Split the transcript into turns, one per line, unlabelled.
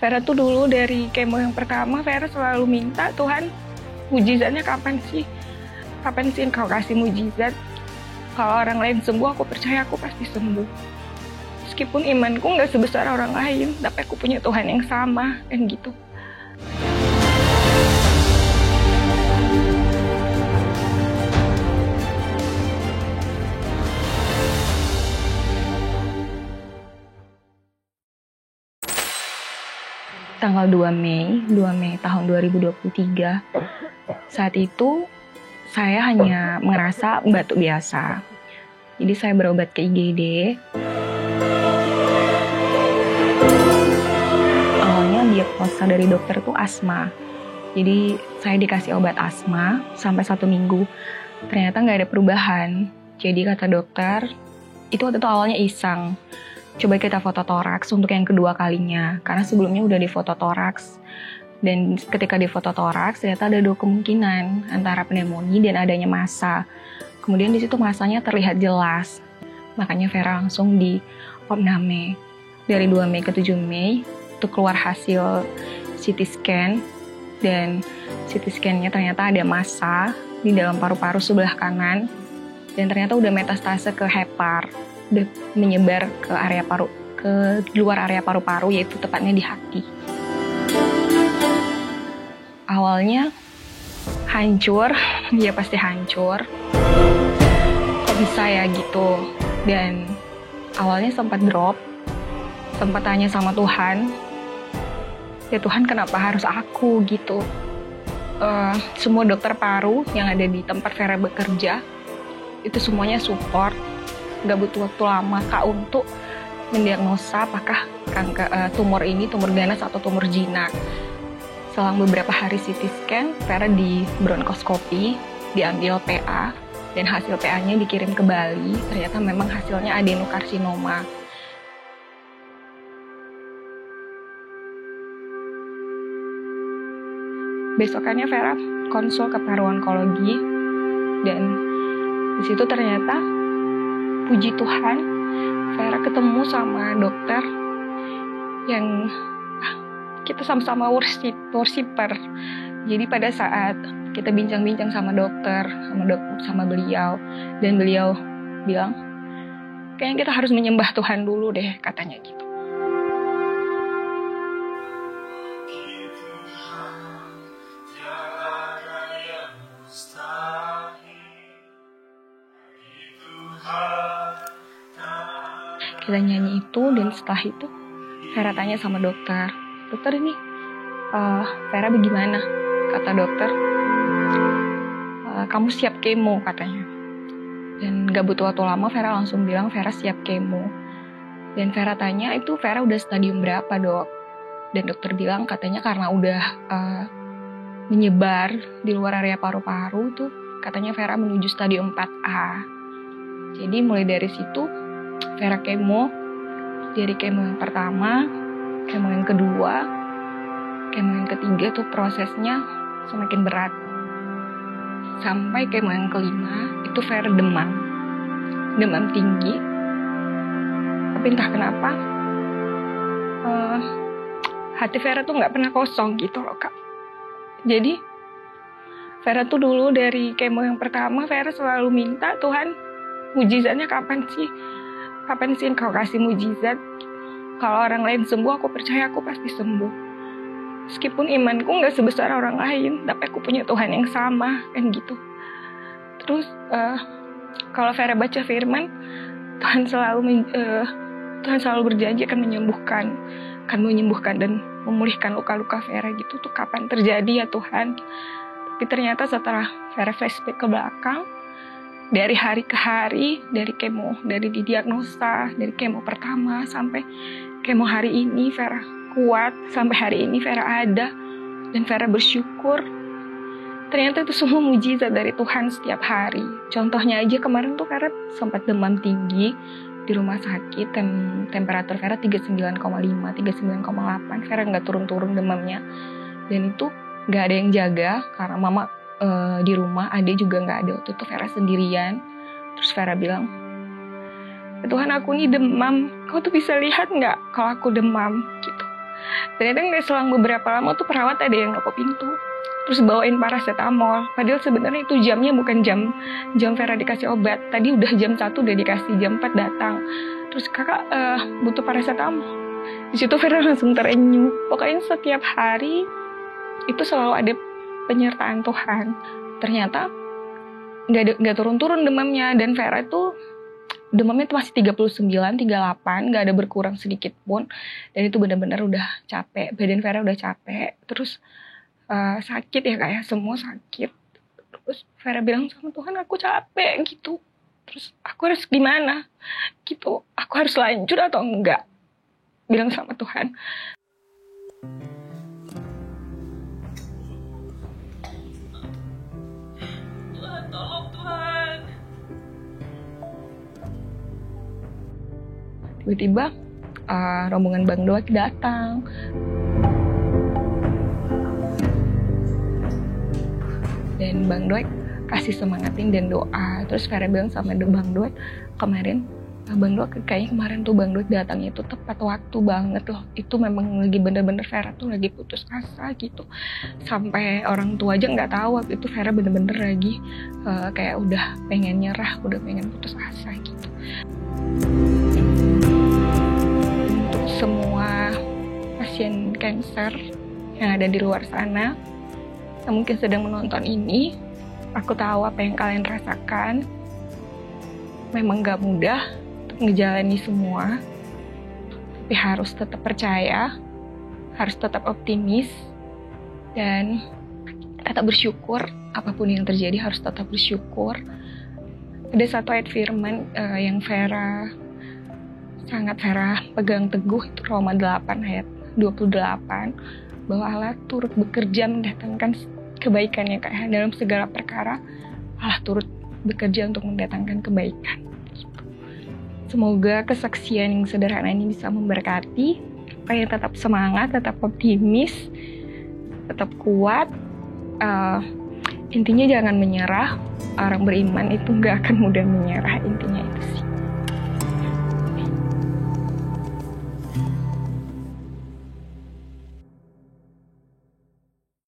Vera tuh dulu dari kemo yang pertama, Vera selalu minta, Tuhan, mujizatnya kapan sih? Kapan sih Engkau kasih mujizat? Kalau orang lain sembuh, aku percaya aku pasti sembuh. Meskipun imanku nggak sebesar orang lain, tapi aku punya Tuhan yang sama, kan gitu. Tanggal 2 Mei tahun 2023, saat itu saya hanya merasa batuk biasa. Jadi saya berobat ke IGD. Awalnya diagnosa dari dokter itu asma. Jadi saya dikasih obat asma sampai 1 minggu. Ternyata nggak ada perubahan. Jadi kata dokter, itu waktu itu awalnya iseng. Coba kita foto toraks untuk yang kedua kalinya, karena sebelumnya udah di foto toraks. Dan ketika di foto toraks, ternyata ada 2 kemungkinan antara pneumonia dan adanya massa. Kemudian di situ massanya terlihat jelas. Makanya Vera langsung di opname. Dari 2 Mei ke 7 Mei, itu keluar hasil CT scan. Dan CT scan-nya ternyata ada massa di dalam paru-paru sebelah kanan. Dan ternyata udah metastase ke hepar. Udah menyebar ke area ke luar area paru-paru, yaitu tepatnya di hati. Awalnya hancur, ya pasti hancur. Kok bisa ya gitu? Dan awalnya sempat drop, sempat tanya sama Tuhan, ya Tuhan kenapa harus aku gitu? Semua dokter paru yang ada di tempat Vera bekerja, itu semuanya support. Gak butuh waktu lama Kak untuk mendiagnosa apakah tumor ini tumor ganas atau tumor jinak. Selang beberapa hari CT scan, Vera di bronkoskopi, diambil PA, dan hasil PA-nya dikirim ke Bali. Ternyata memang hasilnya adenokarsinoma. Besokannya Vera konsul ke paru onkologi, dan di situ ternyata puji Tuhan, Vera ketemu sama dokter yang kita sama-sama worshipper. Jadi pada saat kita bincang-bincang sama dokter, sama beliau, dan beliau bilang, kayaknya kita harus menyembah Tuhan dulu deh, katanya gitu. Kita nyanyi itu, dan setelah itu Vera tanya sama dokter, dokter ini Vera bagaimana? Kata dokter, kamu siap kemo katanya. Dan gak butuh waktu lama Vera langsung bilang Vera siap kemo. Dan Vera tanya, itu Vera udah stadium berapa dok? Dan dokter bilang katanya karena udah menyebar di luar area paru-paru, itu katanya Vera menuju stadium 4A. Jadi mulai dari situ Vera kemo. Dari kemo yang pertama, kemo yang kedua, kemo yang ketiga tuh prosesnya semakin berat. Sampai kemo yang kelima, itu Vera demam tinggi. Tapi entah kenapa, hati Vera tuh nggak pernah kosong gitu loh Kak. Jadi Vera tuh dulu dari kemo yang pertama, Vera selalu minta, Tuhan, mujizatnya kapan sih? Kapan sih Engkau kasih mujizat? Kalau orang lain sembuh, aku percaya aku pasti sembuh. Meskipun imanku nggak sebesar orang lain, tapi aku punya Tuhan yang sama, kan gitu. Terus kalau Vera baca firman, Tuhan selalu berjanji akan menyembuhkan dan memulihkan luka-luka Vera gitu. Tuh kapan terjadi ya Tuhan? Tapi ternyata setelah Vera flashback ke belakang, dari hari ke hari, dari didiagnosa, dari kemo pertama sampai kemo hari ini, Vera kuat, sampai hari ini Vera ada, dan Vera bersyukur. Ternyata itu semua mujizat dari Tuhan setiap hari. Contohnya aja kemarin tuh Vera sempat demam tinggi di rumah sakit, temperatur Vera 39,5, 39,8, Vera nggak turun-turun demamnya. Dan itu nggak ada yang jaga, karena mama di rumah, Ade juga nggak ada, waktu itu Vera sendirian. Terus Vera bilang, Tuhan aku nih demam, kau tuh bisa lihat nggak kalau aku demam gitu. Ternyata nggak selang beberapa lama tuh perawat ada yang ngetok pintu. Terus bawain paracetamol. Padahal sebenarnya itu jamnya bukan jam Vera dikasih obat. Tadi udah jam 1 udah dikasih, jam 4 datang. Terus kakak butuh paracetamol. Di situ Vera langsung terenyuh. Pokoknya setiap hari itu selalu ada penyertaan Tuhan. Ternyata nggak turun-turun demamnya, dan Vera itu demamnya itu masih 39, 38, nggak ada berkurang sedikit pun. Dan itu benar-benar udah capek, badan Vera udah capek. Terus sakit ya kayak semua sakit. Terus Vera bilang sama Tuhan, aku capek gitu. Terus aku harus gimana gitu, aku harus lanjut atau enggak, bilang sama Tuhan. Tuhan, tolong Tuhan. Tiba-tiba rombongan Bang Doak datang. Dan Bang Doak kasih semangatin dan doa. Terus Vera bilang sama Bang Doak kemarin, Bang Doak kayaknya kemarin tuh Bang Doak datangnya itu tepat waktu banget loh. Itu memang lagi bener-bener Vera tuh lagi putus asa gitu. Sampai orang tua aja nggak tahu waktu itu Vera bener-bener lagi kayak udah pengen nyerah, udah pengen putus asa gitu. Untuk semua pasien kanker yang ada di luar sana yang mungkin sedang menonton ini, aku tahu apa yang kalian rasakan. Memang gak mudah untuk ngejalani semua, tapi harus tetap percaya, harus tetap optimis, dan tetap bersyukur. Apapun yang terjadi harus tetap bersyukur. Ada satu ayat firman yang sangat Vera pegang teguh, itu Roma 8 ayat 28, bahwa Allah turut bekerja mendatangkan kebaikannya kayak dalam segala perkara. Allah turut bekerja untuk mendatangkan kebaikan. Semoga kesaksian yang sederhana ini bisa memberkati. Kalian tetap semangat, tetap optimis, tetap kuat. Intinya jangan menyerah. Orang beriman itu gak akan mudah menyerah intinya.